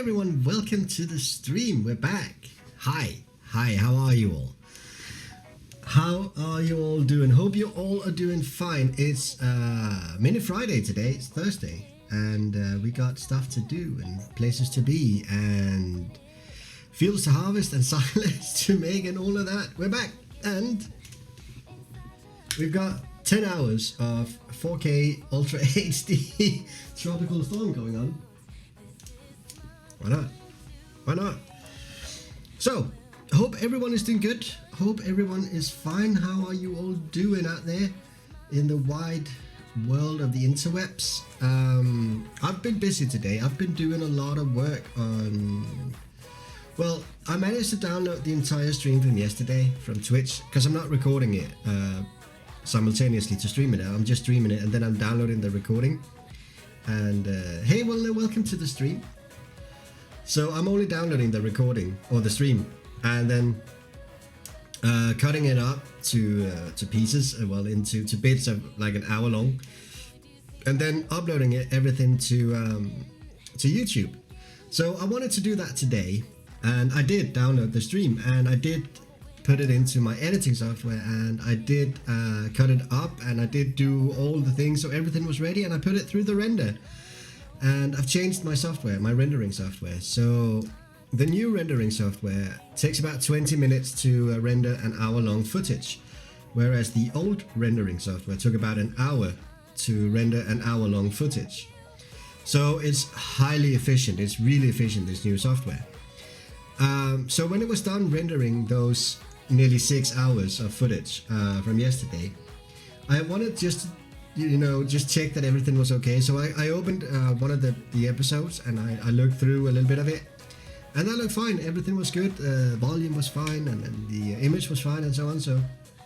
everyone, welcome to the stream. We're back. Hi, how are you all? How are you all doing? Hope you all are doing fine. It's Mini Friday today, it's Thursday, and we got stuff to do and places to be and fields to harvest and silence to make and all of that. We're back and we've got 10 hours of 4K Ultra HD Tropical Storm going on. Why not? Why not? So, hope everyone is doing good. Hope everyone is fine. How are you all doing out there in the wide world of the interwebs? I've been busy today. I've been doing a lot of work on... Well, I managed to download the entire stream from yesterday from Twitch because I'm not recording it simultaneously to stream it out. I'm just streaming it and then I'm downloading the recording. And hey, well, welcome to the stream. So I'm only downloading the recording or the stream and then cutting it up to pieces, into bits of like an hour long, and then uploading everything to YouTube. So I wanted to do that today, and I did download the stream and I did put it into my editing software and I did cut it up and I did do all the things so everything was ready, and I put it through the render. And I've changed my software, my rendering software. So the new rendering software takes about 20 minutes to render an hour-long footage, whereas the old rendering software took about an hour to render an hour-long footage. So it's highly efficient. It's really efficient, this new software. So when it was done rendering those nearly 6 hours of footage from yesterday, I wanted just check that everything was okay. So I opened one of the episodes and I looked through a little bit of it, and that looked fine. Everything was good. Volume was fine, and the image was fine, and so on. So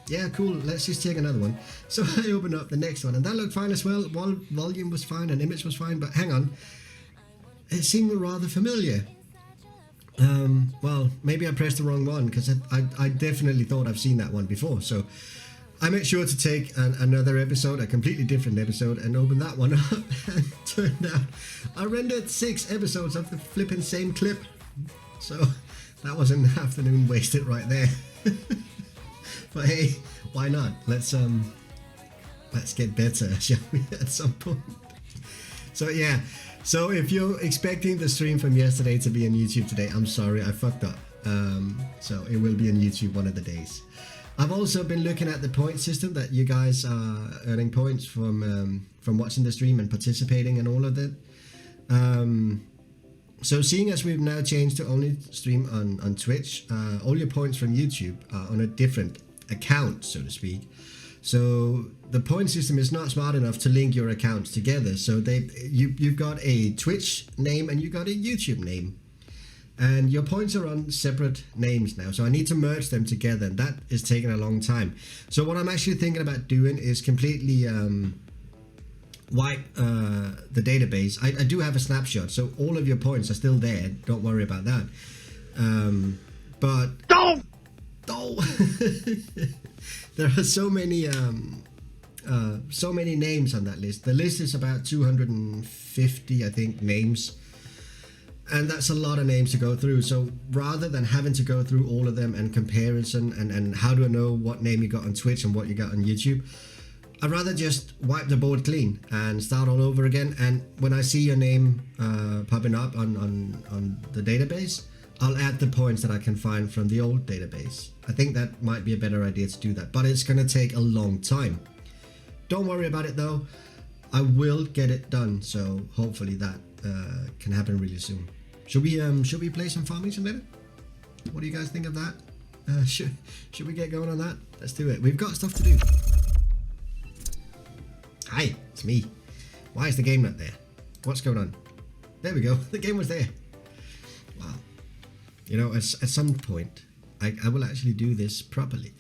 yeah, cool. Let's just check another one. So I opened up the next one, and that looked fine as well. Volume was fine, and image was fine. But hang on, it seemed rather familiar. Well, maybe I pressed the wrong one because I definitely thought I've seen that one before. So I made sure to take another episode, a completely different episode, and open that one up, and turned out I rendered 6 episodes of the flipping same clip. So that was an afternoon wasted right there. But hey, why not? Let's get better, shall we, at some point? So yeah, so if you're expecting the stream from yesterday to be on YouTube today, I'm sorry, I fucked up. So it will be on YouTube one of the days. I've also been looking at the point system that you guys are earning points from watching the stream and participating and all of that. So seeing as we've now changed to only stream on Twitch, all your points from YouTube are on a different account, so to speak. So the point system is not smart enough to link your accounts together. So you've got a Twitch name and you got a YouTube name. And your points are on separate names now, so I need to merge them together, and that is taking a long time. So what I'm actually thinking about doing is completely wipe the database. I do have a snapshot, so all of your points are still there. Don't worry about that. But don't. There are so many names on that list. The list is about 250, I think, names. And that's a lot of names to go through. So rather than having to go through all of them and comparison and how do I know what name you got on Twitch and what you got on YouTube, I'd rather just wipe the board clean and start all over again. And when I see your name popping up on the database, I'll add the points that I can find from the old database. I think that might be a better idea to do that, but it's going to take a long time. Don't worry about it though. I will get it done. So hopefully that can happen really soon. Should we play some Farming Simulator? What do you guys think of that? Should we get going on that? Let's do it. We've got stuff to do. Hi, it's me. Why is the game not there? What's going on? There we go. The game was there. Wow. You know, at some point, I will actually do this properly.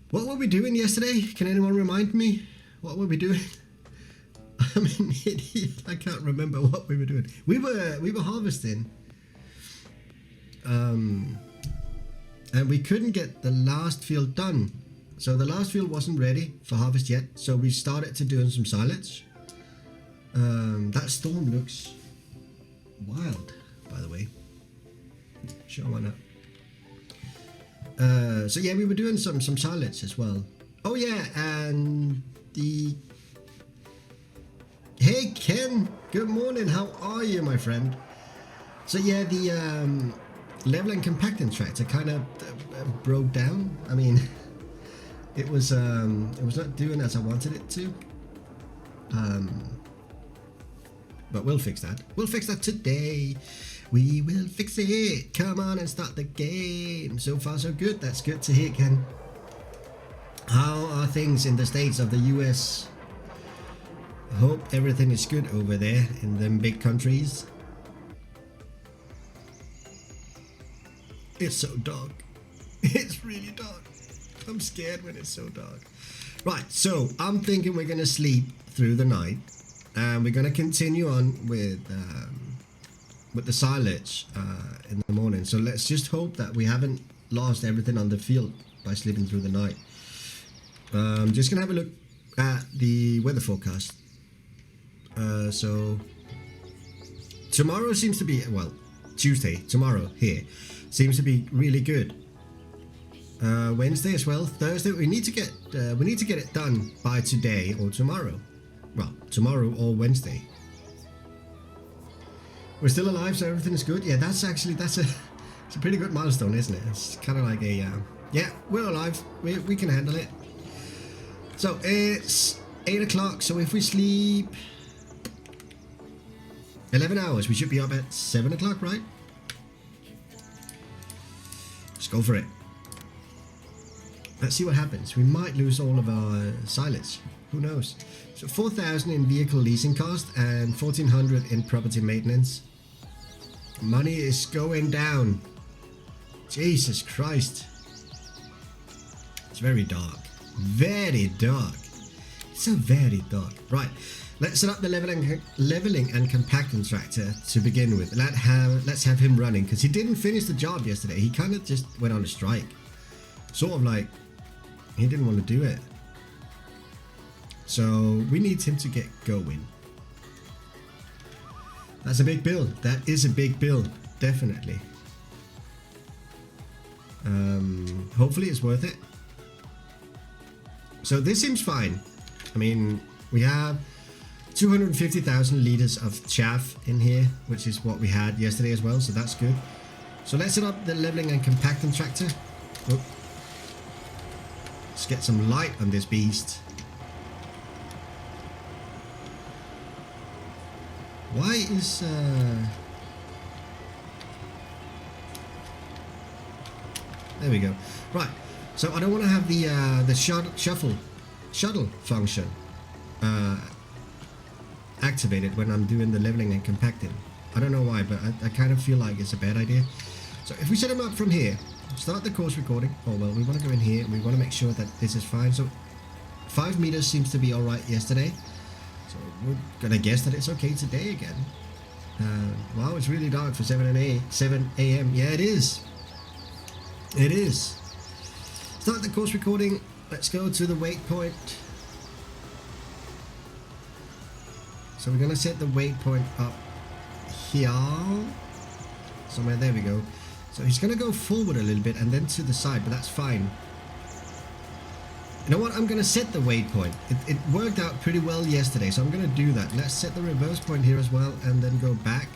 What were we doing yesterday? Can anyone remind me? What were we doing? I'm an idiot. I can't remember what we were doing. We were harvesting, and we couldn't get the last field done. So the last field wasn't ready for harvest yet. So we started to doing some silage. That storm looks wild. by the way. Sure, why not? So yeah, we were doing some silence as well. Oh yeah, and the... Hey Ken, good morning, how are you, my friend? So yeah, the level and compacting tractor kind of broke down. I mean, it was not doing as I wanted it to. But we'll fix that. We'll fix that today. We will fix it. Come on and start the game. So far so good. That's good to hear, Ken. How are things in the States of the US? Hope everything is good over there in them big countries. It's so dark. It's really dark. I'm scared when it's so dark. Right, so I'm thinking we're gonna sleep through the night, and we're gonna continue on with the silage in the morning. So let's just hope that we haven't lost everything on the field by sleeping through the night. Just gonna have a look at the weather forecast. So tomorrow seems to be, well, Tuesday, tomorrow here, seems to be really good. Wednesday as well. Thursday we need to get it done by today or tomorrow. Well, tomorrow or Wednesday. We're still alive, so everything is good. Yeah, it's a pretty good milestone, isn't it? It's kind of like a yeah, we're alive. We can handle it. So it's 8 o'clock. So if we sleep 11 hours, we should be up at 7 o'clock, right? Let's go for it. Let's see what happens. We might lose all of our silage. Who knows? So 4,000 in vehicle leasing cost and 1,400 in property maintenance. Money is going down. Jesus Christ. It's very dark. Very dark. It's so very dark. Right. Let's set up the leveling and compacting tractor to begin with. Let's have him running, because he didn't finish the job yesterday. He kind of just went on a strike. Sort of like he didn't want to do it. So we need him to get going. That's a big build. That is a big build, definitely. Hopefully it's worth it. So this seems fine. I mean, we have 250,000 liters of chaff in here, which is what we had yesterday as well, so that's good. So let's set up the leveling and compacting tractor. Oh. Let's get some light on this beast. Why is there we go. Right, so I don't want to have the shuttle function activated when I'm doing the leveling and compacting. I don't know why, but I kind of feel like it's a bad idea. So if we set them up from here, start the course recording. Oh well, we want to go in here and we want to make sure that this is fine. So 5 meters seems to be alright yesterday. So we're gonna guess that it's okay today again. Wow, it's really dark for 7 a.m. Yeah, it is. It is. Start the course recording. Let's go to the waypoint. So we're gonna set the waypoint up here. Somewhere, there we go. So he's gonna go forward a little bit and then to the side, but that's fine. You know what? I'm gonna set the waypoint. It worked out pretty well yesterday, so I'm gonna do that. Let's set the reverse point here as well and then go back.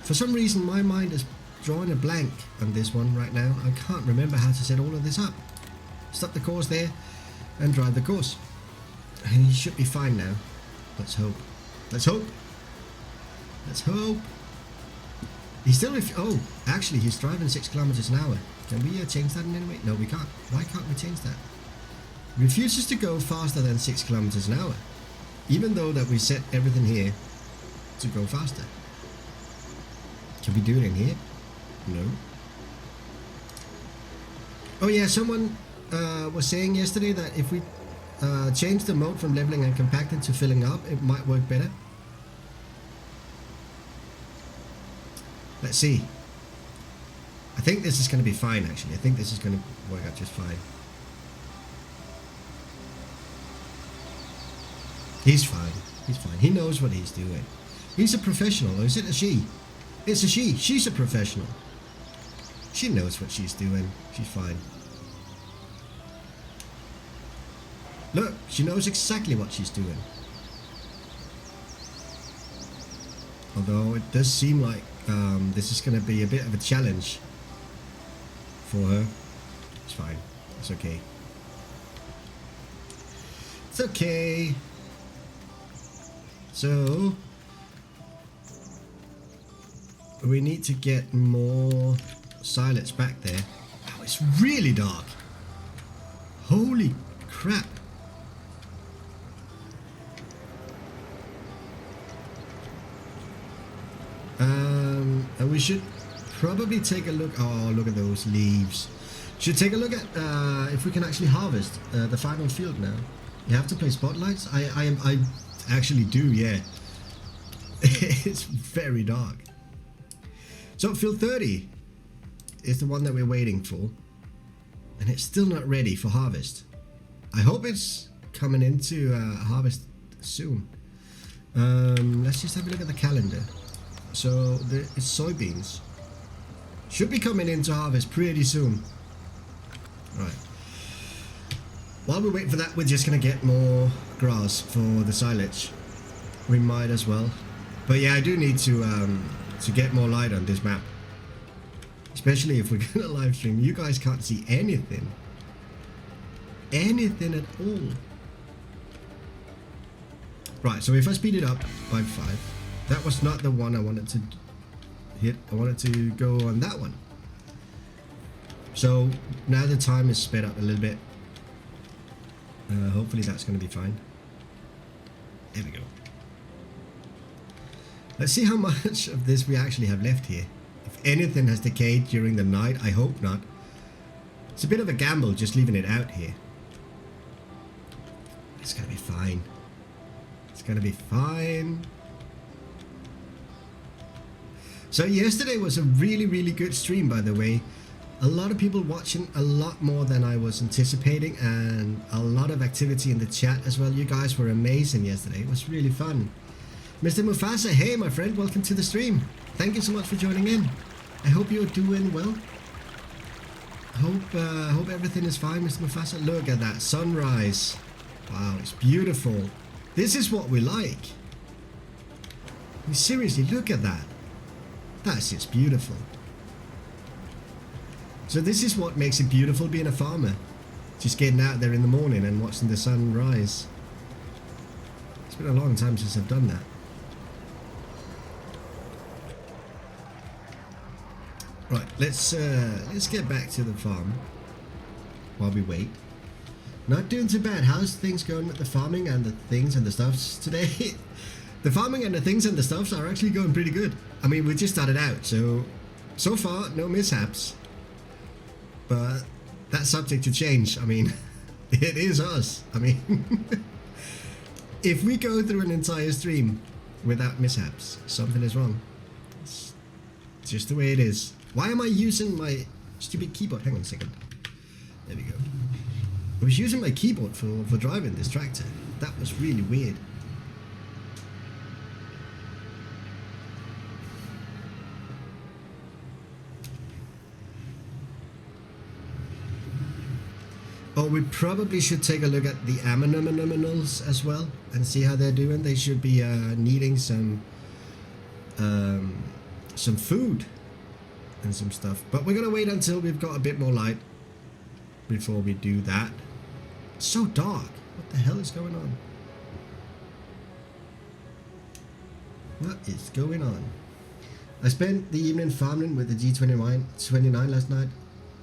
For some reason, my mind is drawing a blank on this one right now. I can't remember how to set all of this up. Stop the course there and drive the course. And he should be fine now. Let's hope. Let's hope. Let's hope. He's still... oh, actually, he's driving 6 kilometers an hour. Can we change that in any way? No, we can't. Why can't we change that? Refuses to go faster than 6 kilometers an hour. Even though that we set everything here to go faster. Can we do it in here? No. Oh yeah, someone was saying yesterday that if we change the mode from leveling and compacting to filling up, it might work better. Let's see. I think this is going to be fine, actually. I think this is going to work out just fine. He's fine. He's fine. He knows what he's doing. He's a professional, or is it a she? It's a she. She's a professional. She knows what she's doing. She's fine. Look, she knows exactly what she's doing. Although it does seem like this is going to be a bit of a challenge for her. It's fine. It's okay. It's okay. So we need to get more silence back there. Wow, it's really dark. Holy crap. And we should probably take a look. Oh, look at those leaves. Should take a look at if we can actually harvest the final field now. You have to play spotlights. I actually do, yeah. It's very dark. So field 30 is the one that we're waiting for, and it's still not ready for harvest. I hope it's coming into harvest soon. Let's just have a look at the calendar. So it's soybeans. Should be coming into harvest pretty soon. Right. While we wait for that, we're just gonna get more grass for the silage. We might as well. But yeah, I do need to get more light on this map. Especially if we're gonna live stream. You guys can't see anything. Anything at all. Right, so if I speed it up by 5. That was not the one I wanted to hit. I wanted to go on that one. So now the time is sped up a little bit. Hopefully that's going to be fine. There we go. Let's see how much of this we actually have left here. If anything has decayed during the night, I hope not. It's a bit of a gamble just leaving it out here. It's going to be fine. It's going to be fine. So yesterday was a really good stream, by the way. A lot of people watching, a lot more than I was anticipating, and a lot of activity in the chat as well. You guys were amazing yesterday. It was really fun. Mr. Mufasa, hey my friend, welcome to the stream. Thank you so much for joining in. I hope you're doing well. Hope everything is fine, Mr. Mufasa. Look at that sunrise. Wow, it's beautiful. This is what we like. I mean, seriously, look at that. That's just beautiful. So this is what makes it beautiful being a farmer. Just getting out there in the morning and watching the sun rise. It's been a long time since I've done that. Right, let's get back to the farm while we wait. Not doing too bad. How's things going with the farming and the things and the stuffs today? The farming and the things and the stuffs are actually going pretty good. I mean, we just started out, so far no mishaps. But that's subject to change. I mean, it is us. I mean, if we go through an entire stream without mishaps, something is wrong. It's just the way it is. Why am I using my stupid keyboard? Hang on a second. There we go. I was using my keyboard for driving this tractor. That was really weird. Oh, we probably should take a look at the aminals as well and see how they're doing. They should be needing some food and some stuff. But we're gonna wait until we've got a bit more light before we do that. It's so dark. What the hell is going on? What is going on? I spent the evening farming with the G29 last night.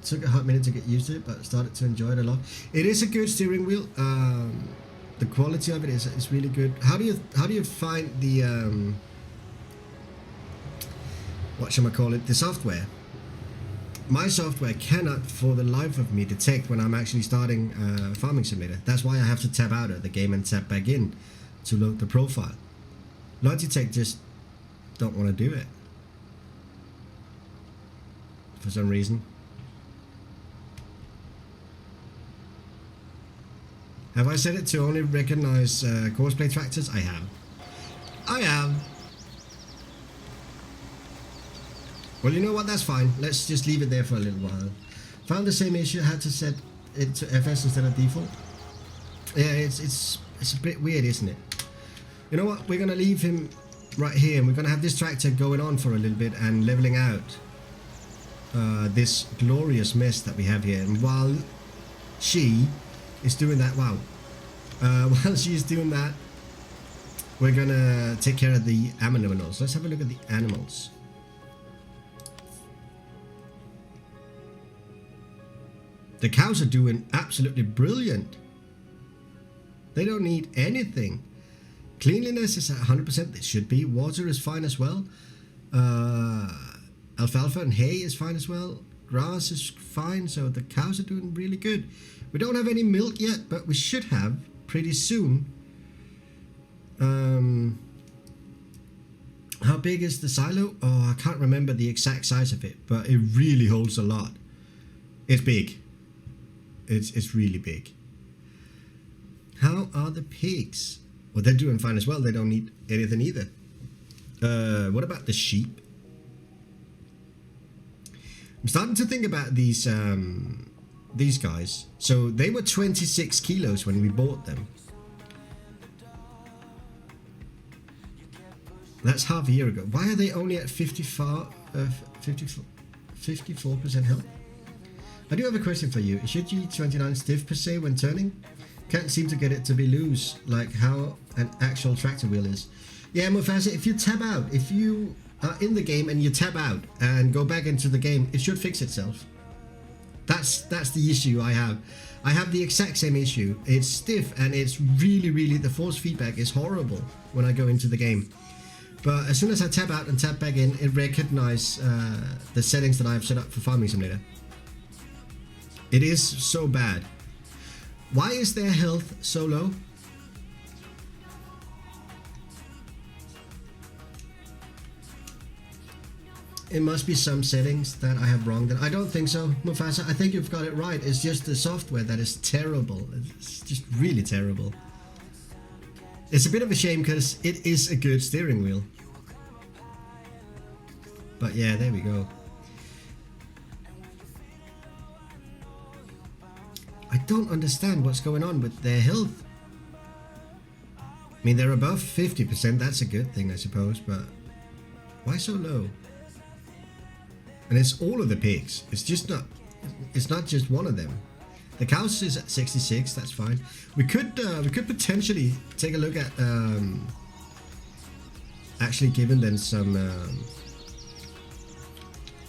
Took a hot minute to get used to it, but started to enjoy it a lot. It is a good steering wheel. The quality of it is really good. How do you find the what shall I call it? The software. My software cannot, for the life of me, detect when I'm actually starting Farming Simulator. That's why I have to tab out of the game and tab back in to load the profile. Logitech just don't want to do it for some reason. Have I set it to only recognize courseplay tractors? I have. Well, you know what? That's fine. Let's just leave it there for a little while. Found the same issue. Had to set it to FS instead of default. Yeah, it's a bit weird, isn't it? You know what? We're gonna leave him right here, and we're gonna have this tractor going on for a little bit and leveling out this glorious mess that we have here. And while she is doing that, wow. While she's doing that, we're gonna take care of the animals. Let's have a look at the animals. The cows are doing absolutely brilliant. They don't need anything. Cleanliness is at 100%. It should be. Water is fine as well. Alfalfa and hay is fine as well. Grass is fine. So the cows are doing really good. We don't have any milk yet, but we should have pretty soon. How big is the silo? Oh, I can't remember the exact size of it, but it really holds a lot. It's big. It's really big. How are the pigs? Well, they're doing fine as well. They don't need anything either. What about the sheep? I'm starting to think about these guys. So they were 26 kilos when we bought them. That's half a year ago. Why are they only at 54% health? I do have a question for you. Should G29 stiff per se when turning? Can't seem to get it to be loose, like how an actual tractor wheel is. Yeah, Mufasa, if you tab out, if you are in the game and you tab out and go back into the game, it should fix itself. That's the issue I have. I have the exact same issue. It's stiff and it's really, the force feedback is horrible when I go into the game. But as soon as I tab out and tab back in, it recognizes the settings that I have set up for Farming Simulator. It is so bad. Why is their health so low? It must be some settings that I have wrong. I don't think so, Mufasa. I think you've got it right. It's just the software that is terrible. It's just really terrible. It's a bit of a shame because it is a good steering wheel. But yeah, there we go. I don't understand what's going on with their health. I mean, they're above 50%. That's a good thing, I suppose. But why so low? And it's all of the pigs. It's just not. It's not just one of them. The cows is at 66. That's fine. We could potentially take a look at actually giving them some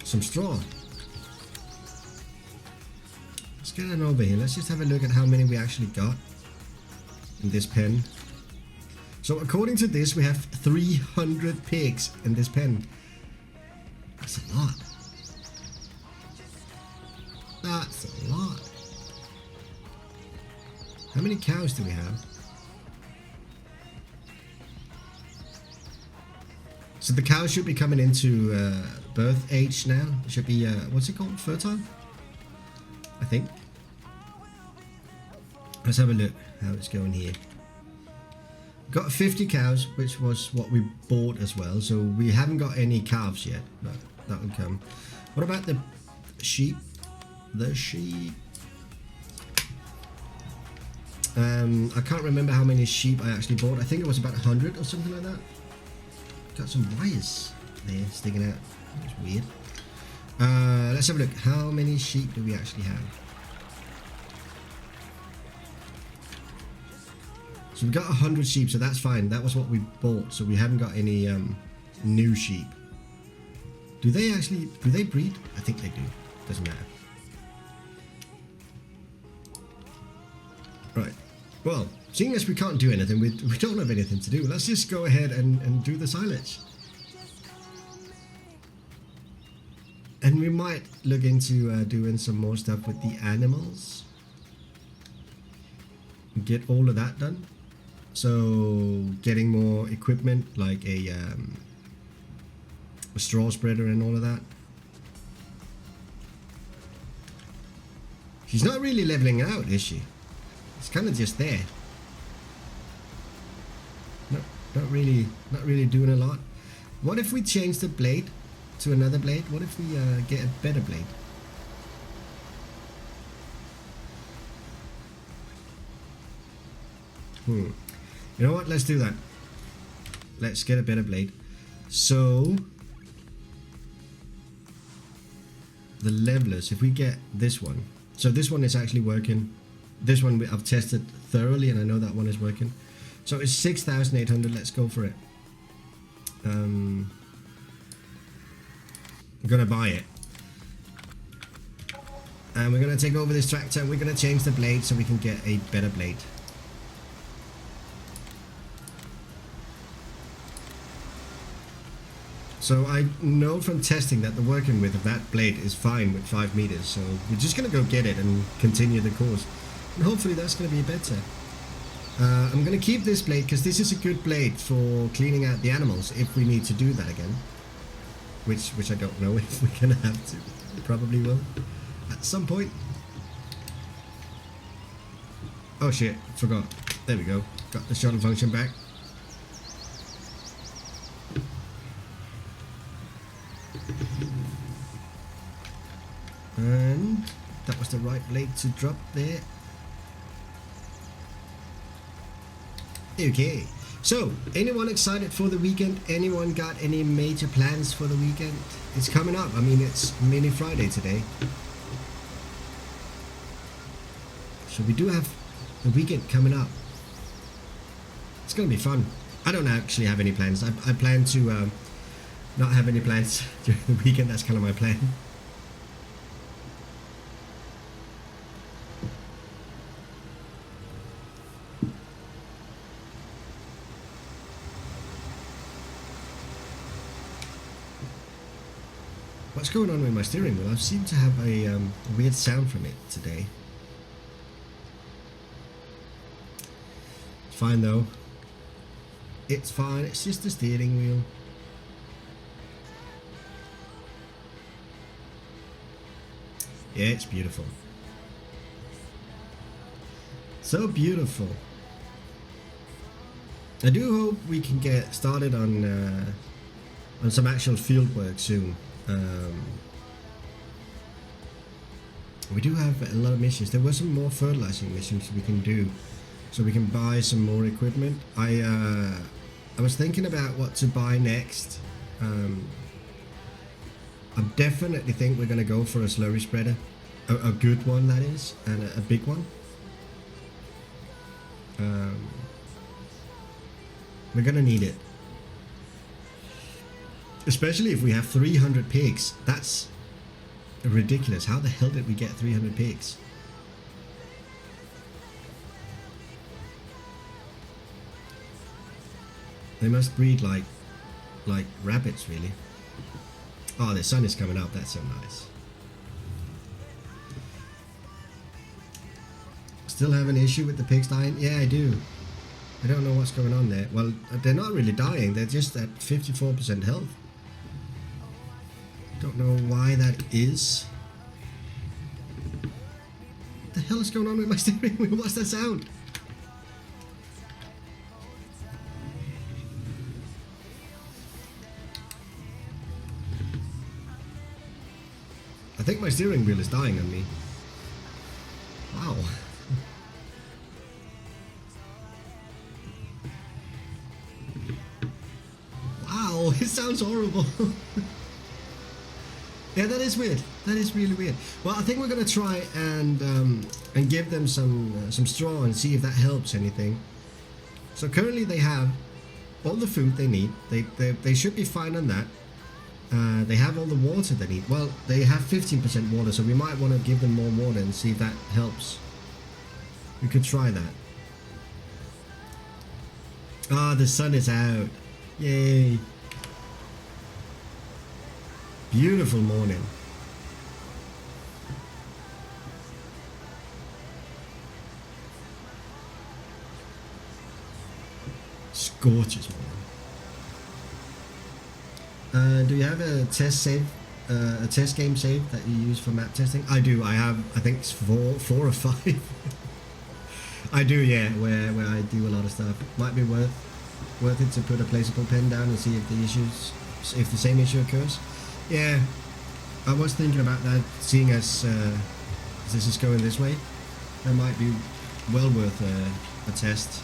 straw. Let's get on over here. Let's just have a look at how many we actually got in this pen. So according to this, we have 300 pigs in this pen. That's a lot. That's a lot. How many cows do we have? So the cows should be coming into birth age now. It should be, what's it called? Fertile? I think. Let's have a look how it's going here. Got 50 cows, which was what we bought as well. So we haven't got any calves yet, but that will come. What about the sheep? The sheep. I can't remember how many sheep I actually bought. I think it was about 100 or something like that. Got some wires there sticking out. That's weird. Let's have a look. How many sheep do we actually have? So we got 100 sheep, so that's fine. That was what we bought, so we haven't got any new sheep. Do they breed? I think they do. Doesn't matter. Right. Well, seeing as we can't do anything, we don't have anything to do, let's just go ahead and do the silage. And we might look into doing some more stuff with the animals. Get all of that done. So getting more equipment like a straw spreader and all of that. She's not really leveling out, is she? It's kind of just there. Not really doing a lot. What if we change the blade to another blade? What if we get a better blade? You know what? Let's do that. Let's get a better blade. So the levelers, if we get this one, so this one is actually working. This one I've tested thoroughly, and I know that one is working. So it's 6,800. Let's go for it. I'm gonna buy it, and we're gonna take over this tractor, and we're gonna change the blade so we can get a better blade. So I know from testing that the working width of that blade is fine with 5 meters, so we're just gonna go get it and continue the course, and hopefully that's gonna be better. I'm gonna keep this blade because this is a good blade for cleaning out the animals if we need to do that again, which I don't know if we're gonna have to. We probably will at some point. Oh shit, forgot. There we go, got the shuttle function back. And that was the right blade to drop there. Okay, so anyone excited for the weekend? Anyone got any major plans for the weekend? It's coming up. I mean, it's Mini Friday today, so we do have the weekend coming up. It's gonna be fun. I don't actually have any plans. I plan to not have any plans during the weekend. That's kind of my plan. What's going on with my steering wheel? I seem to have a weird sound from it today. It's fine though. It's fine, it's just the steering wheel. Yeah, it's beautiful. So beautiful. I do hope we can get started on some actual field work soon. We do have a lot of missions. There were some more fertilizing missions we can do, so we can buy some more equipment. I was thinking about what to buy next. I definitely think we're gonna go for a slurry spreader, a good one that is, and a big one. We're gonna need it. Especially if we have 300 pigs. That's ridiculous. How the hell did we get 300 pigs? They must breed like rabbits, really. Oh, the sun is coming up. That's so nice. Still have an issue with the pigs dying? Yeah, I do. I don't know what's going on there. Well, they're not really dying. They're just at 54% health. Don't know why that is. What the hell is going on with my steering wheel? What's that sound? I think my steering wheel is dying on me. Wow. Wow, it sounds horrible. Yeah, that is weird. That is really weird. Well, I think we're gonna try and give them some straw and see if that helps anything. So currently they have all the food they need. They should be fine on that. They have all the water they need. Well, they have 15% water, so we might want to give them more water and see if that helps. We could try that. Ah, the sun is out. Yay. Beautiful morning. It's gorgeous morning. Do you have a test save, a test game save that you use for map testing? I do. I have. I think it's four or five. I do, yeah. Where I do a lot of stuff. Might be worth it to put a placeable pen down and see if the same issue occurs. Yeah, I was thinking about that, seeing as this is going this way. That might be well worth a test.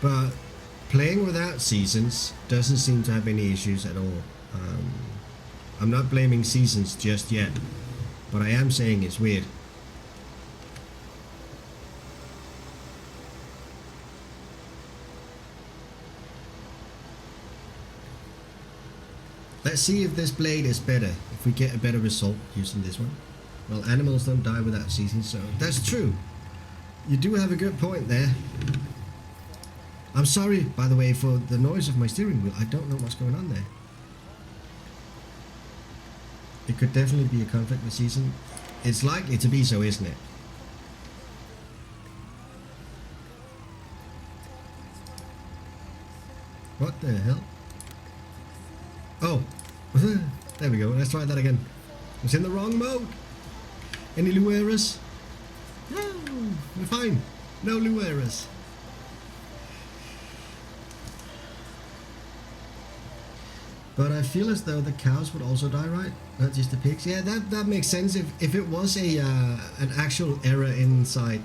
But playing without seasons doesn't seem to have any issues at all. I'm not blaming seasons just yet, but I am saying it's weird. Let's see if this blade is better, if we get a better result using this one. Well, animals don't die without seasons, so that's true. You do have a good point there. I'm sorry, by the way, for the noise of my steering wheel. I don't know what's going on there. It could definitely be a conflict with season. It's likely to be so, isn't it? What the hell? Oh, there we go. Let's try that again. It's in the wrong mode. Any loo errors? No, we're fine. No loo errors. But I feel as though the cows would also die, right? Not just the pigs. Yeah, that makes sense. If it was a an actual error inside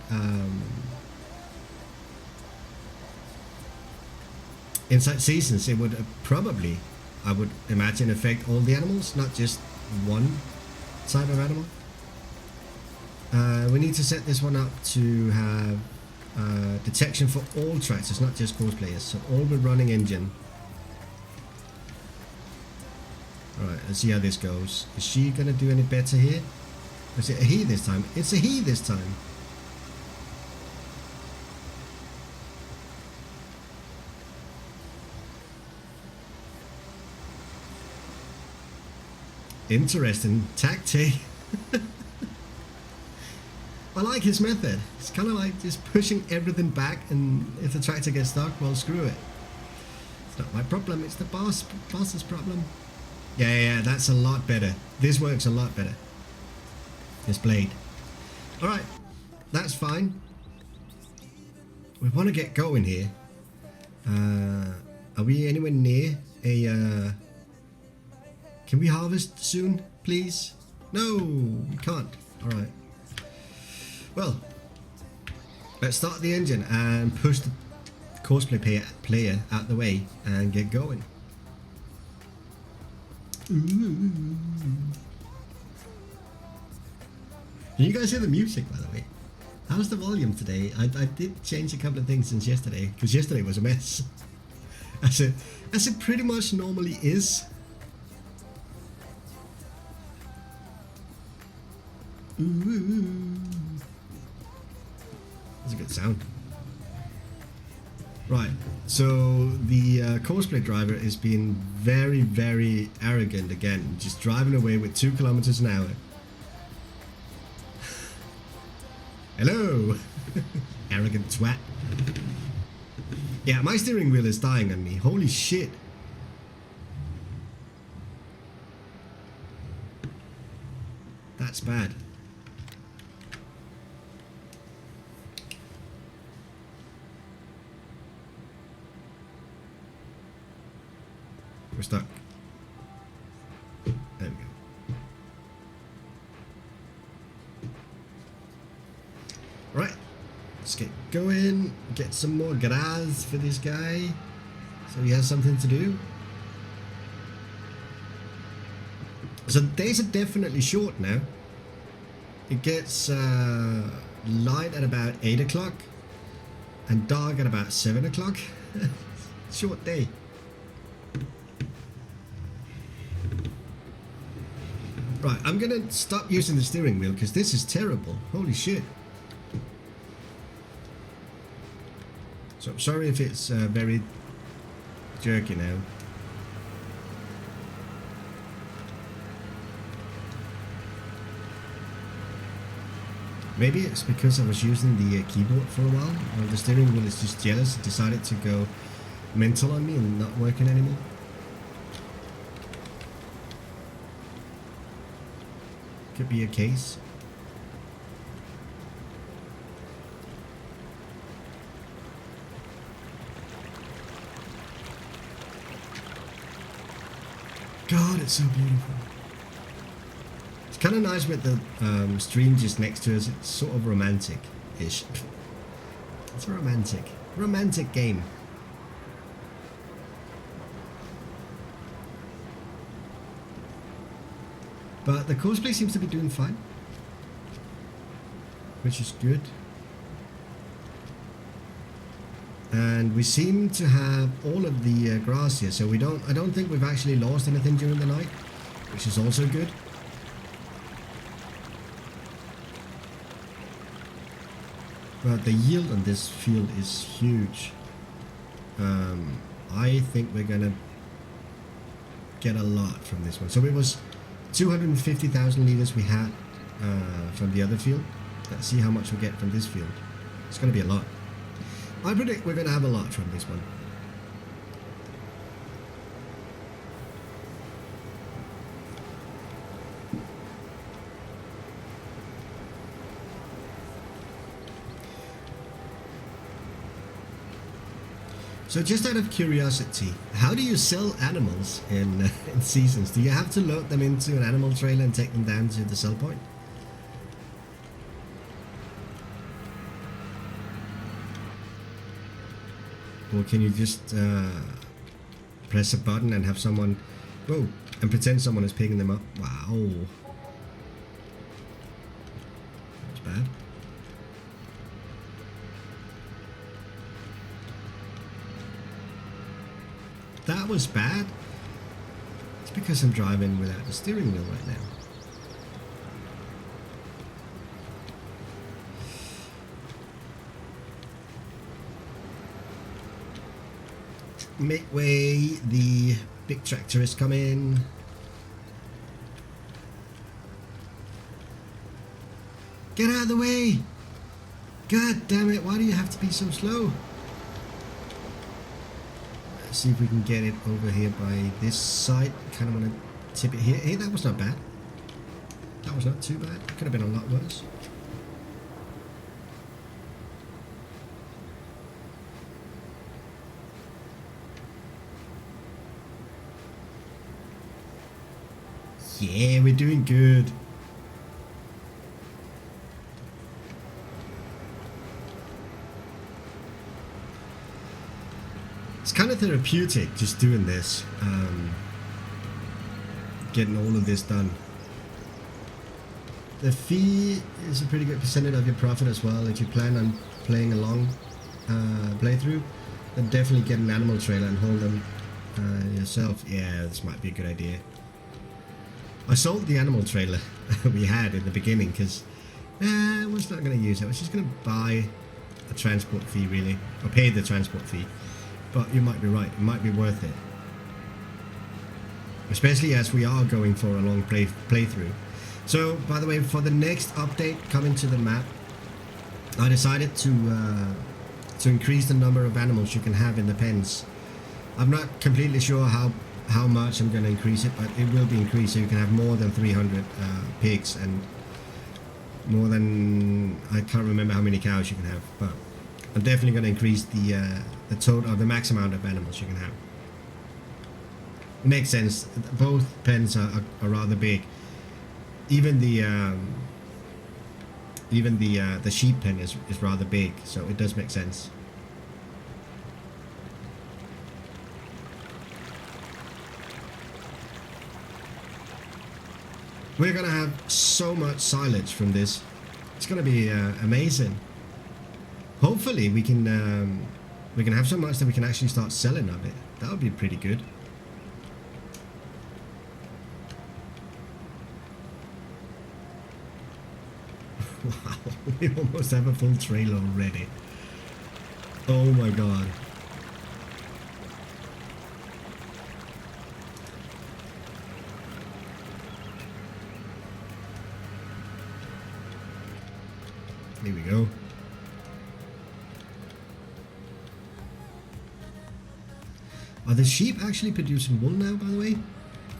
inside seasons, it would probably, I would imagine, affect all the animals, not just one type of animal. We need to set this one up to have detection for all tractors, not just cosplayers. So all with running engine. Alright, let's see how this goes. Is she gonna do any better here? Is it a he this time? It's a he this time. Interesting tactic. I like his method. It's kind of like just pushing everything back, and if the tractor gets stuck, well, screw it. It's not my problem, it's the boss's problem. Yeah, that's a lot better. This works a lot better. This blade. Alright, that's fine. We want to get going here. Are we anywhere near a... Can we harvest soon, please? No, we can't. Alright. Well, let's start the engine and push the cosplay player out the way and get going. Ooh. Can you guys hear the music, by the way? How's the volume today? I did change a couple of things since yesterday, because yesterday was a mess. As it pretty much normally is. Ooh. That's a good sound. Right, so the cosplay driver is being very, very arrogant again, just driving away with 2 kilometers an hour. Hello, arrogant twat. Yeah, my steering wheel is dying on me. Holy shit. That's bad. We're stuck. There we go. Right, let's get going. Get some more gras for this guy, so he has something to do. So the days are definitely short now. It gets light at about 8 o'clock and dark at about 7 o'clock. Short day. Right, I'm gonna stop using the steering wheel because this is terrible. Holy shit. So I'm sorry if it's very jerky now. Maybe it's because I was using the keyboard for a while, or the steering wheel is just jealous and decided to go mental on me and not working anymore. Could be a case. God, it's so beautiful. It's kind of nice with the stream just next to us. It's sort of romantic-ish. It's a romantic game. But the cosplay seems to be doing fine, which is good. And we seem to have all of the grass here, so I don't think we've actually lost anything during the night, which is also good. But the yield on this field is huge. I think we're gonna get a lot from this one. So it was 250,000 liters we had from the other field. Let's see how much we get from this field. It's gonna be a lot. I predict we're gonna have a lot from this one. So just out of curiosity, how do you sell animals in seasons? Do you have to load them into an animal trailer and take them down to the sell point? Or can you just press a button and have someone, whoa, and pretend someone is picking them up? Wow. That's bad. That was bad. It's because I'm driving without the steering wheel right now. Make way, the big tractor is coming. Get out of the way! God damn it, why do you have to be so slow? Let's see if we can get it over here by this side. Kind of want to tip it here. Hey, that was not bad. That was not too bad. It could have been a lot worse. Yeah, we're doing good. It's kind of therapeutic just doing this, getting all of this done. The fee is a pretty good percentage of your profit as well. If you plan on playing a long playthrough, then definitely get an animal trailer and hold them yourself. Yeah, this might be a good idea. I sold the animal trailer we had in the beginning because I was not going to use it. I was just going to buy a transport fee, really, or pay the transport fee. But you might be right, it might be worth it. Especially as we are going for a long playthrough. So, by the way, for the next update coming to the map, I decided to increase the number of animals you can have in the pens. I'm not completely sure how much I'm going to increase it, but it will be increased, so you can have more than 300 pigs and more than, I can't remember how many cows you can have, but I'm definitely going to increase the total, or the max amount of animals you can have. It makes sense. Both pens are rather big. Even the sheep pen is rather big, so it does make sense. We're gonna have so much silage from this. It's gonna be amazing. Hopefully we can have so much that we can actually start selling of it. That would be pretty good. Wow, we almost have a full trailer already. Oh my god. Here we go. Are the sheep actually producing wool now, by the way?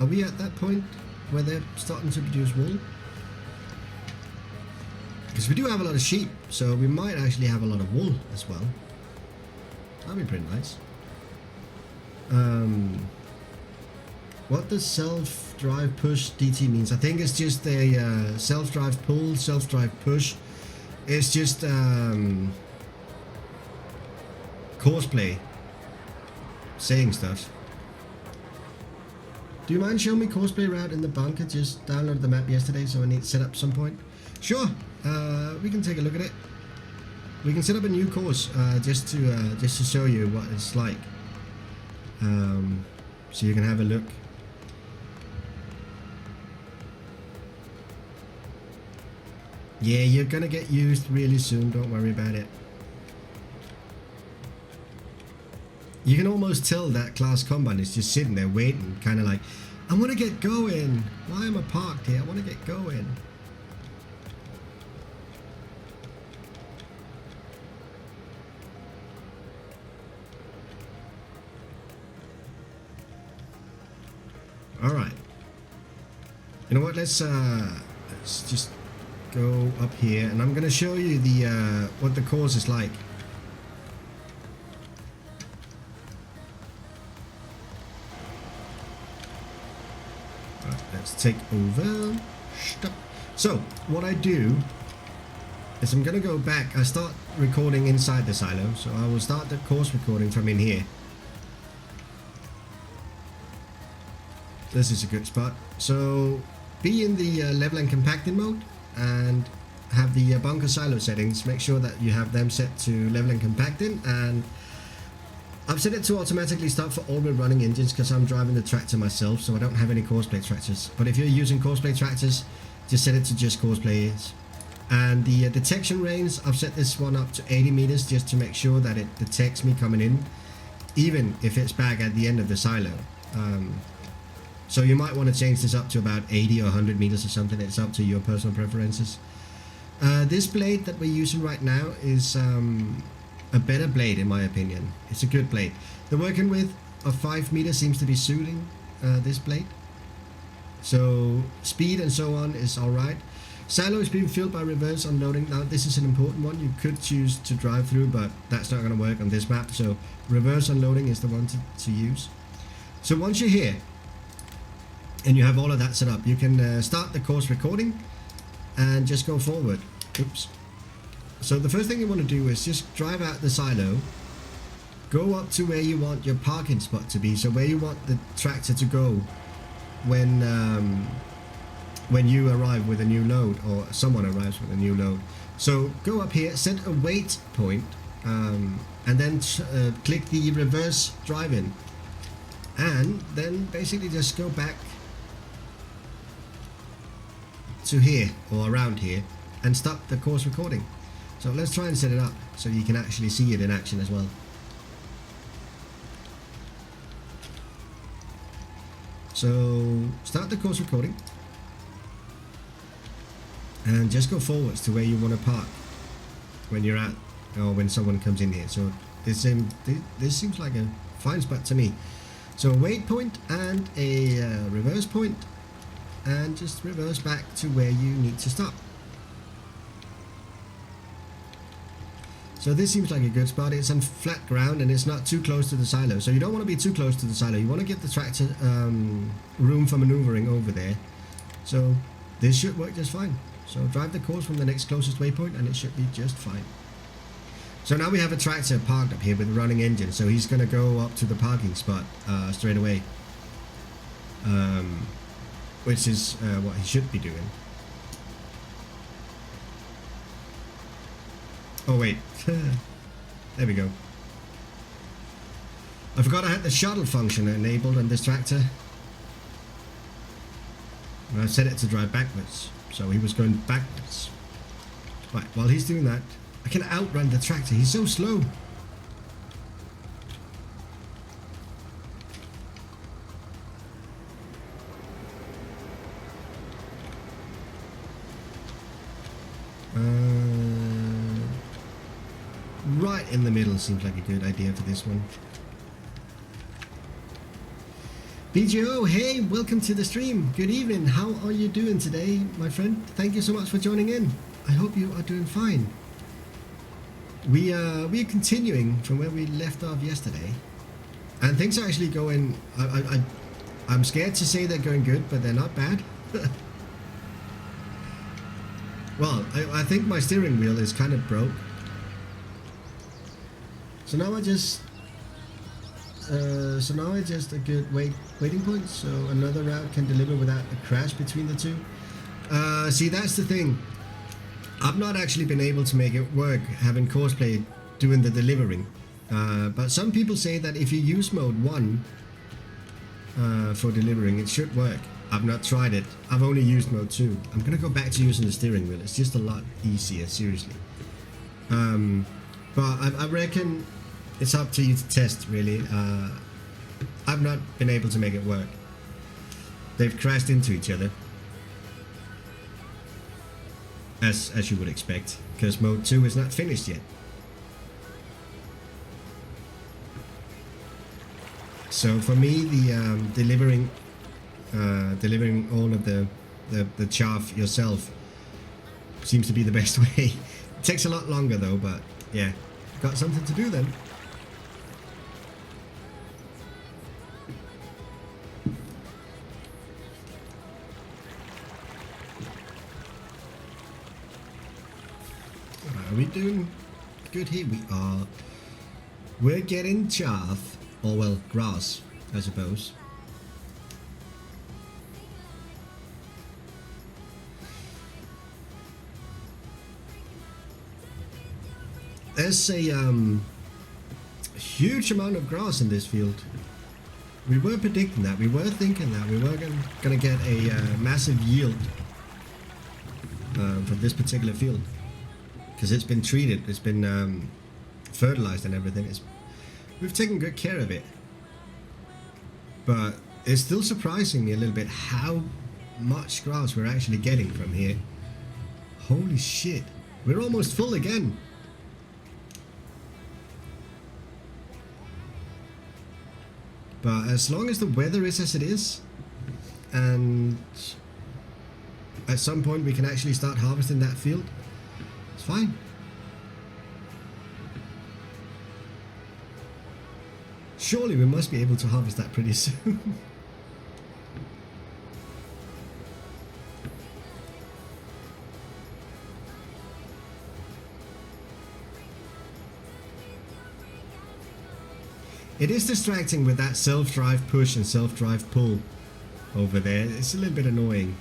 Are we at that point where they're starting to produce wool? Because we do have a lot of sheep, so we might actually have a lot of wool as well. That'd be pretty nice. What does self-drive push DT means? I think it's just a self-drive pull, self-drive push. It's just cosplay saying stuff. Do you mind showing me cosplay route in the bunker? Just downloaded the map yesterday, so I need to set up some point. Sure, we can take a look at it. We can set up a new course just to show you what it's like, so you can have a look. Yeah, you're gonna get used really soon. Don't worry about it. You can almost tell that class combine is just sitting there waiting, kind of like, I want to get going. Why am I parked here? I want to get going. All right. You know what? Let's just go up here, and I'm gonna show you the what the course is like. Let's take over. Stop. So what I do is I'm gonna go back. I start recording inside the silo, so I will start the course recording from in here. This is a good spot. So be in the level and compacting mode and have the bunker silo settings. Make sure that you have them set to level and compacting, and I've set it to automatically start for all with running engines because I'm driving the tractor myself, so I don't have any cosplay tractors. But if you're using cosplay tractors, just set it to just cosplayers. And the detection range, I've set this one up to 80 meters just to make sure that it detects me coming in, even if it's back at the end of the silo. So you might want to change this up to about 80 or 100 meters or something. It's up to your personal preferences. This blade that we're using right now is a better blade in my opinion. It's a good blade. The working width of 5 meters seems to be suiting this blade. So speed and so on is alright. Silo is being filled by reverse unloading. Now this is an important one. You could choose to drive through, but that's not going to work on this map. So reverse unloading is the one to use. So once you're here and you have all of that set up, you can start the course recording and just go forward. Oops. So the first thing you want to do is just drive out the silo, go up to where you want your parking spot to be, so where you want the tractor to go when you arrive with a new load, or someone arrives with a new load. So go up here, set a wait point, and then click the reverse drive-in, and then basically just go back to here or around here and stop the course recording. So let's try and set it up so you can actually see it in action as well. So start the course recording and just go forwards to where you want to park when you're at, or when someone comes in here. So this seems like a fine spot to me. So a wait point and a reverse point, and just reverse back to where you need to stop. So this seems like a good spot. It's on flat ground and it's not too close to the silo. So you don't want to be too close to the silo. You want to give the tractor room for maneuvering over there. So this should work just fine. So drive the course from the next closest waypoint and it should be just fine. So now we have a tractor parked up here with a running engine. So he's going to go up to the parking spot straight away. Which is what he should be doing. Oh wait, there we go. I forgot I had the shuttle function enabled on this tractor. And I set it to drive backwards, so he was going backwards. Right, while he's doing that, I can outrun the tractor. He's so slow. Right in the middle seems like a good idea for this one. BGO, hey, welcome to the stream. Good evening. How are you doing today, my friend? Thank you so much for joining in. I hope you are doing fine. We are continuing from where we left off yesterday, and things are actually going. I'm scared to say they're going good, but they're not bad. Well, I think my steering wheel is kind of broke. So now I just a good waiting point, so another route can deliver without a crash between the two. See, that's the thing. I've not actually been able to make it work having Courseplay doing the delivering. But some people say that if you use mode 1 for delivering, it should work. I've not tried it. I've only used mode 2. I'm gonna go back to using the steering wheel. It's just a lot easier, seriously. But I reckon it's up to you to test, really. I've not been able to make it work. They've crashed into each other, as you would expect, because mode 2 is not finished yet. So for me, the delivering all of the chaff yourself seems to be the best way. It takes a lot longer though, but yeah, got something to do then. Are we doing good here? We are. We're getting chaff, or well, grass, I suppose. There's a huge amount of grass in this field. We were predicting that. We were thinking that we were gonna get a massive yield from this particular field, because it's been treated, it's been fertilized and everything. We've taken good care of it, but it's still surprising me a little bit how much grass we're actually getting from here. Holy shit, we're almost full again. But as long as the weather is as it is, and at some point we can actually start harvesting that field, it's fine. Surely we must be able to harvest that pretty soon. It is distracting with that self-drive push and self-drive pull over there. It's a little bit annoying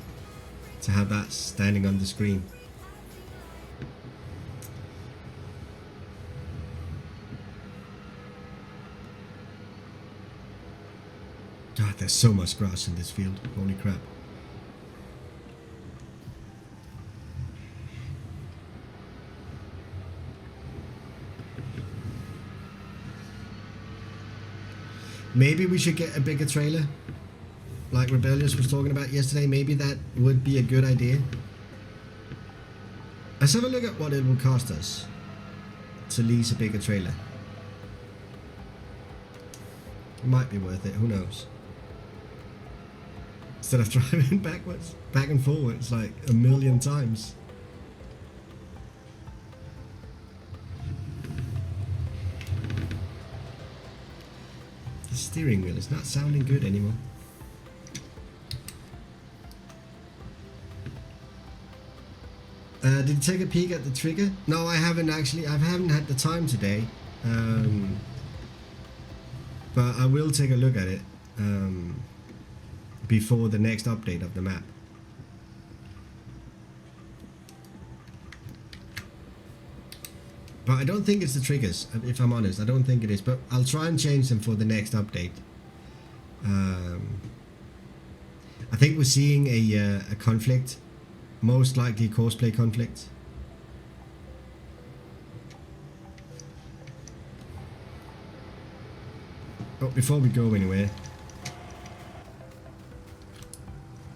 to have that standing on the screen. God, there's so much grass in this field. Holy crap. Maybe we should get a bigger trailer, like Rebellious was talking about yesterday. Maybe that would be a good idea. Let's have a look at what it will cost us to lease a bigger trailer. It might be worth it, who knows. Instead of driving backwards, back and forwards like a million times. The steering wheel is not sounding good anymore. Did you take a peek at the trigger? No, I haven't actually. I haven't had the time today. But I will take a look at it before the next update of the map. But I don't think it's the triggers, if I'm honest. I don't think it is, but I'll try and change them for the next update. I think we're seeing a conflict, most likely Courseplay conflict. Oh, before we go anywhere,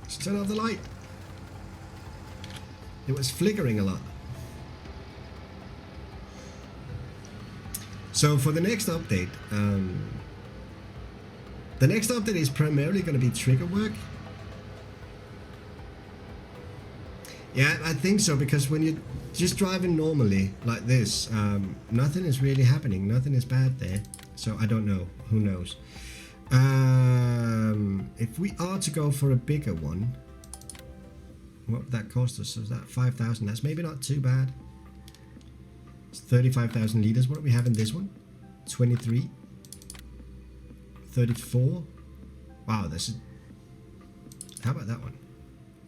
let's turn off the light. It was flickering a lot. So for the next update, is primarily going to be trigger work. Yeah, I think so, because when you're just driving normally like this, nothing is really happening. Nothing is bad there. So I don't know. Who knows? If we are to go for a bigger one, what would that cost us? So is that 5,000? That's maybe not too bad. It's 35,000 liters. What do we have in this one? 23. 34. Wow, this is... How about that one?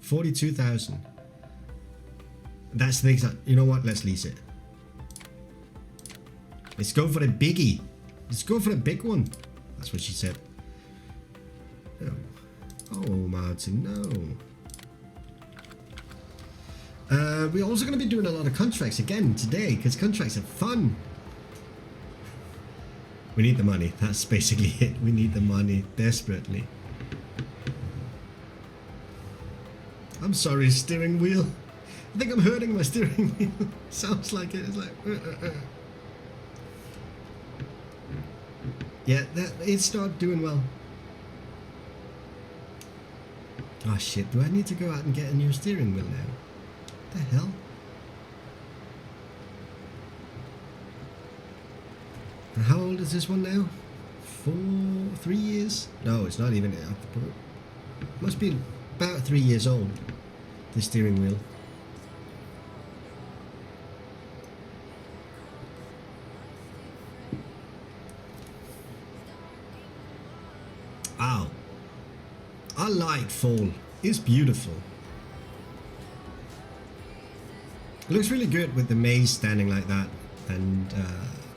42,000. That's the exact... You know what? Let's lease it. Let's go for the biggie. Let's go for the big one. That's what she said. Oh, oh Martin, no. We're also going to be doing a lot of contracts again today, because contracts are fun. We need the money. That's basically it. We need the money desperately. I'm sorry, steering wheel. I think I'm hurting my steering wheel. Sounds like it. It's like... Yeah, it's not doing well. Oh shit, do I need to go out and get a new steering wheel now? What the hell? And how old is this one now? 3 years? No, it's not even. Must be about 3 years old, the steering wheel. Wow. I like fall. It's beautiful. It looks really good with the maize standing like that, and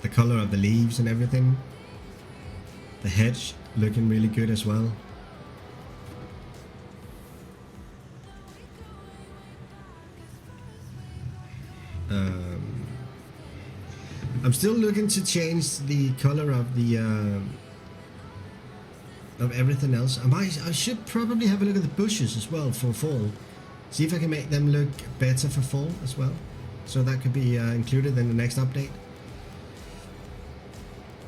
the color of the leaves and everything. The hedge looking really good as well. I'm still looking to change the color of the of everything else. I should probably have a look at the bushes as well for fall. See if I can make them look better for fall as well. So that could be included in the next update.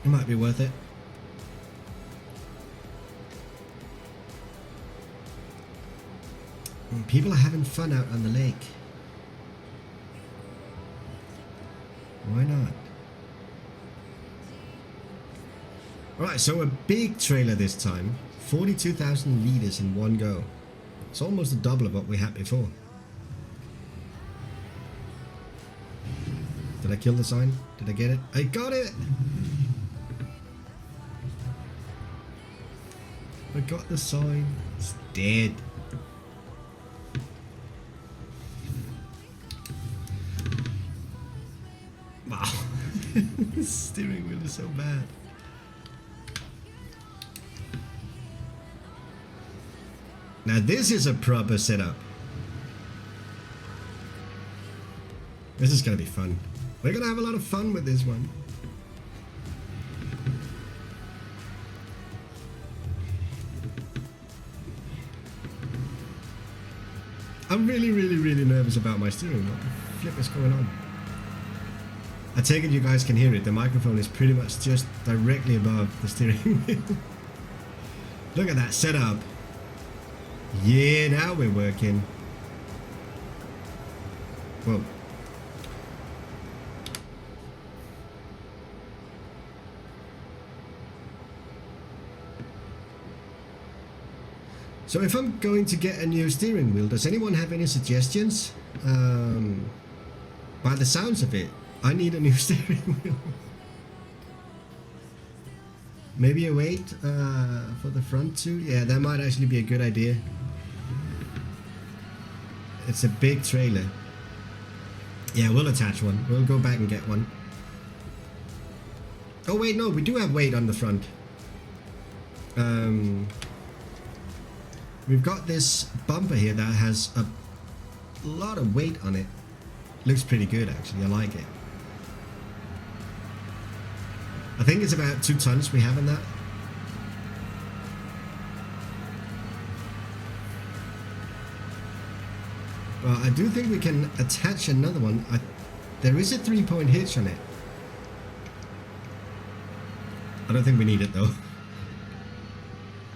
It might be worth it. People are having fun out on the lake. Why not? Alright, so a big trailer this time. 42,000 liters in one go. It's almost the double of what we had before. Did I kill the sign? Did I get it? I got it! I got the sign. It's dead. Wow. The steering wheel is so bad. Now this is a proper setup. This is gonna be fun. We're gonna have a lot of fun with this one. I'm really nervous about my steering. What the flip is going on? I take it you guys can hear it. The microphone is pretty much just directly above the steering wheel. Look at that setup. Yeah, now we're working. Whoa. So if I'm going to get a new steering wheel, does anyone have any suggestions? By the sounds of it, I need a new steering wheel. Maybe a weight for the front too? Yeah, that might actually be a good idea. It's a big trailer. Yeah, we'll attach one. We'll go back and get one. Oh wait, no, we do have weight on the front. We've got this bumper here that has a lot of weight on it. Looks pretty good actually, I like it. I think it's about 2 tons we have in that. Well, I do think we can attach another one. There is a 3-point hitch on it. I don't think we need it though.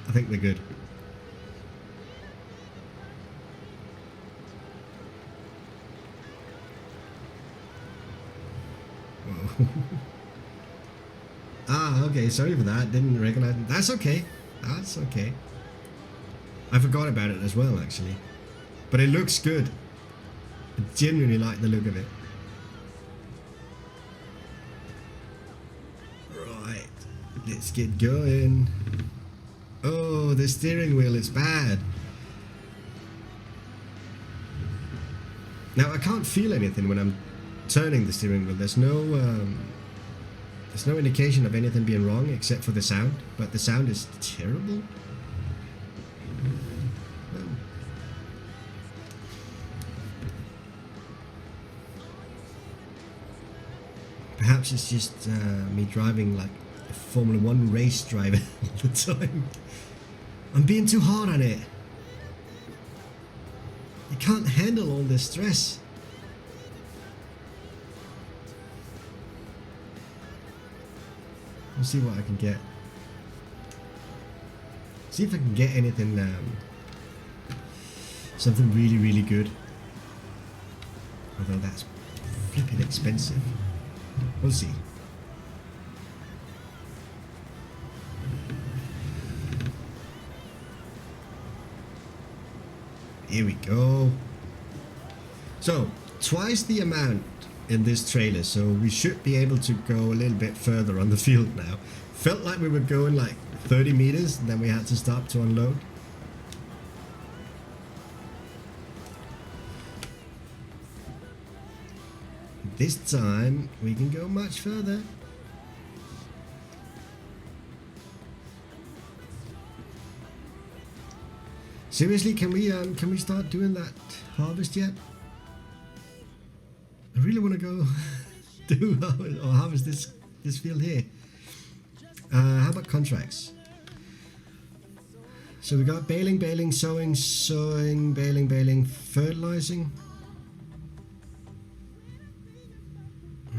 I think we're good. Whoa. Ah, okay, sorry for that. Didn't recognize it. That's okay. That's okay. I forgot about it as well, actually. But it looks good. I genuinely like the look of it. Right, let's get going. Oh, the steering wheel is bad. Now I can't feel anything when I'm turning the steering wheel. There's no indication of anything being wrong except for the sound, but the sound is terrible. Perhaps it's just me driving like a Formula 1 race driver all the time. I'm being too hard on it. You can't handle all this stress. We'll see what I can get. See if I can get anything, something really, really good. Although that's flipping expensive. We'll see. Here we go. So, twice the amount in this trailer, so we should be able to go a little bit further on the field now. Felt like we were going like 30 meters, and then we had to stop to unload. This time we can go much further. Seriously, can we start doing that harvest yet? I really want to go do or harvest this field here. How about contracts? So we got baling, sowing, baling, fertilizing.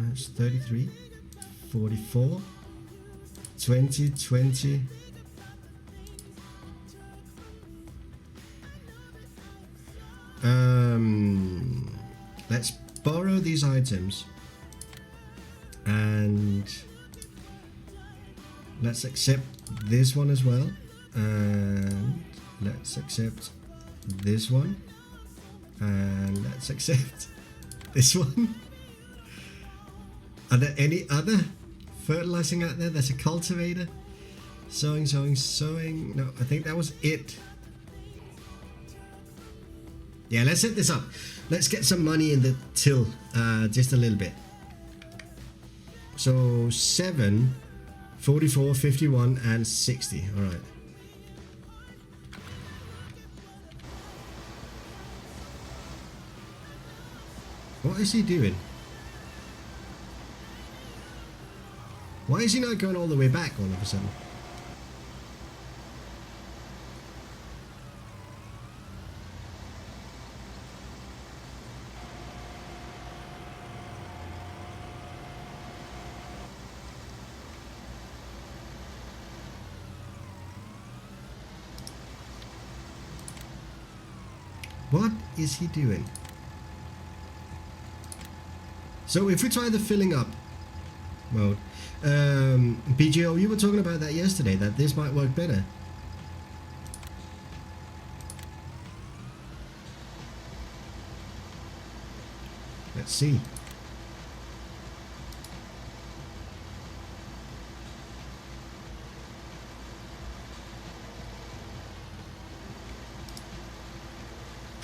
That's 33, 44, 20. Let's borrow these items and let's accept this one as well, and let's accept this one, and let's accept this one. Are there any other fertilizing out there? There's a cultivator. Sowing. No, I think that was it. Yeah, let's set this up. Let's get some money in the till, just a little bit. So 7, 44, 51, and 60. All right. What is he doing? Why is he not going all the way back all of a sudden? What is he doing? So if we try the filling up mode, BGO, you were talking about that yesterday, that this might work better. Let's see.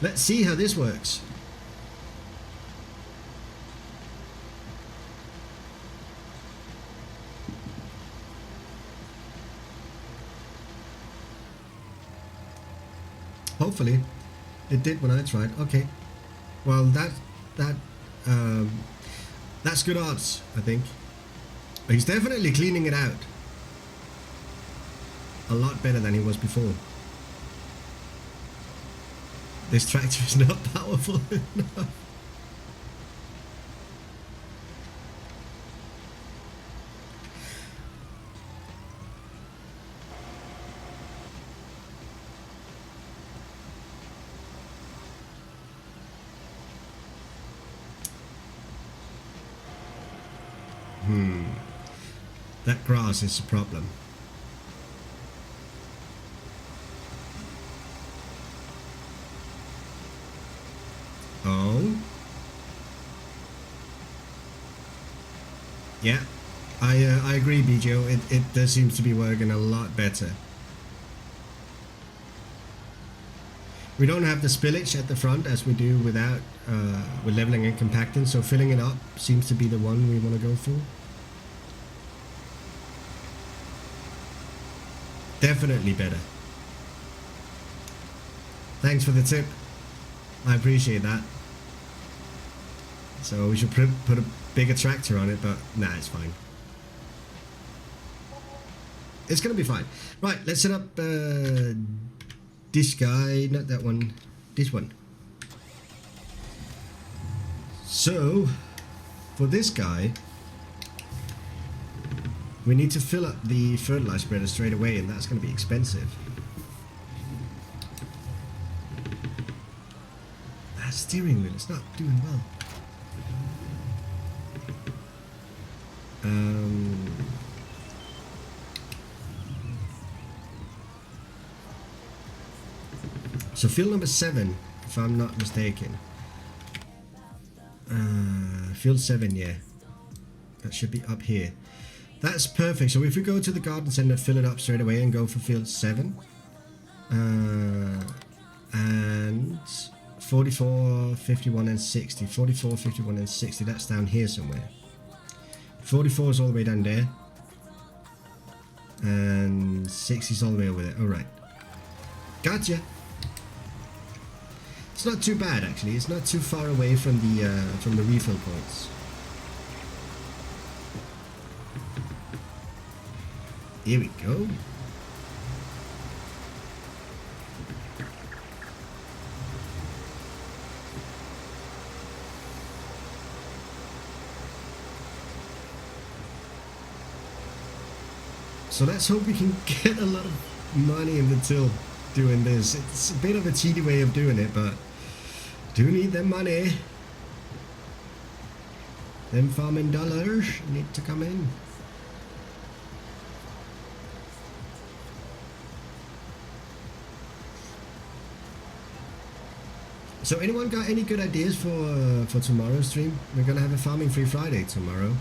Let's see how this works. Hopefully, it did when I tried. Okay, well that's good odds, I think. He's definitely cleaning it out a lot better than he was before. This tractor is not powerful enough. That grass is a problem. Yeah, I agree, BJO. It does seems to be working a lot better. We don't have the spillage at the front as we do without with leveling and compacting, so filling it up seems to be the one we want to go for. Definitely better. Thanks for the tip. I appreciate that. So we should put a bigger tractor on it, but nah, it's fine. It's gonna be fine. Right, let's set up this guy, not that one, this one. So for this guy, we need to fill up the fertilizer spreader straight away, and that's going to be expensive. That steering wheel is not doing well. So field number 7, if I'm not mistaken. Field 7, yeah. That should be up here. That's perfect. So if we go to the garden center, fill it up straight away and go for field 7. And 44, 51 and 60. 44, 51 and 60. That's down here somewhere. 44 is all the way down there. And 60 is all the way over there. Alright. Gotcha. It's not too bad actually. It's not too far away from the refill points. Here we go. So let's hope we can get a lot of money in the till doing this. It's a bit of a cheaty way of doing it, but do need them money. Them farming dollars need to come in. So anyone got any good ideas for tomorrow's stream? We're gonna have a farming free Friday tomorrow.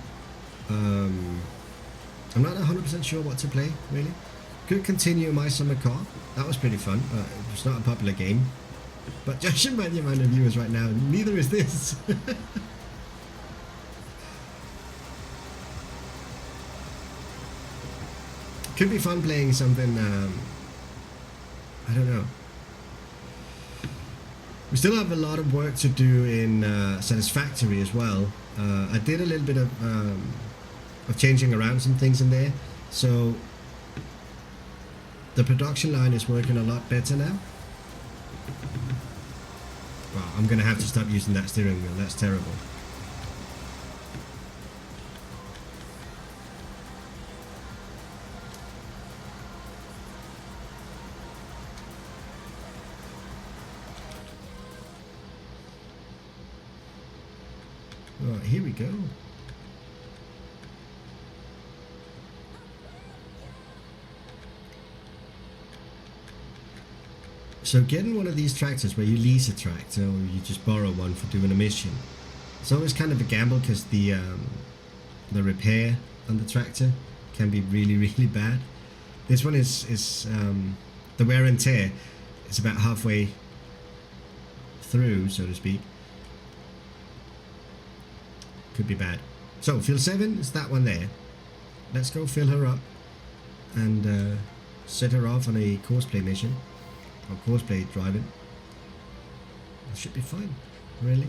I'm not 100% sure what to play really. Could continue my summer car. That was pretty fun, but it's not a popular game. But judging by the amount of viewers right now, neither is this. Could be fun playing something. I don't know. We still have a lot of work to do in Satisfactory as well. I did a little bit of changing around some things in there, so the production line is working a lot better now. Well, I'm gonna have to stop using that steering wheel. That's terrible. Right, here we go. So getting one of these tractors where you lease a tractor or you just borrow one for doing a mission, it's always kind of a gamble because the repair on the tractor can be really, really bad. This one is the wear and tear is about halfway through, so to speak. Could be bad. So field 7 is that one there. Let's go fill her up and set her off on a courseplay mission or courseplay driving. It should be fine, really.